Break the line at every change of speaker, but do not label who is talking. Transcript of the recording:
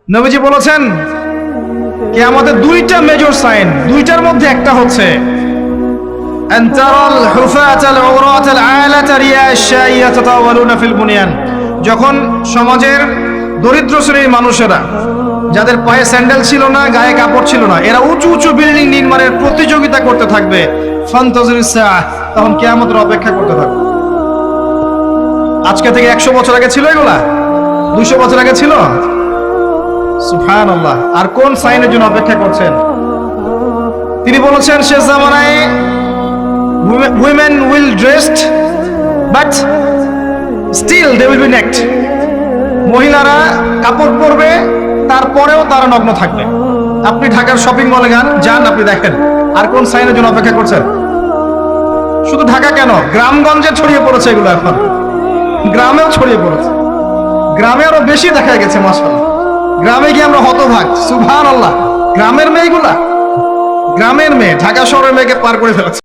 নবীজি বলেছেন কিয়ামতের দুইটা মেজর সাইন, দুইটার মধ্যে একটা হচ্ছে আনতারাল হুফাতাল উরাতাল আলাতা রিয়াশা ইয়াতাতাওয়ালুনা ফিল বুনিয়ান। যখন সমাজের দরিদ্র শ্রেণীর মানুষেরা, যাদের পায়ে স্যান্ডেল ছিল না, গায়ে কাপড় ছিল না, এরা উঁচু উঁচু বিল্ডিং নির্মাণের প্রতিযোগিতা করতে থাকবে, ফান্তাজিরিস সাআহ, তখন কিয়ামতের অপেক্ষা করতে থাকবে। আজকে থেকে 100 বছর আগে ছিল এগুলা? 200 বছর আগে ছিল? সুবহানাল্লাহ। আর কোন সাইনের জন্য অপেক্ষা করছেন? তিনি বলেছেন শেষ জামানায় women will dressed but still they will be naked। মহিলারা কাপড় পরবে, তারপরেও তারা নগ্ন থাকবে। আপনি ঢাকার শপিং মলে যান, আপনি দেখেন। আর কোন সাইনের জন্য অপেক্ষা করছেন? শুধু ঢাকা কেন, গ্রামগঞ্জে ছড়িয়ে পড়েছে এগুলো, এখন গ্রামেও ছড়িয়ে পড়েছে। গ্রামে আরো বেশি দেখা গেছে মাশাআল্লাহ। গ্রামে গিয়ে আমরা হতভাগ, সুবহানাল্লাহ। গ্রামের মেয়েগুলা, গ্রামের মেয়ে ঢাকা শহরের মেয়েকে পার করে ফেলেছে।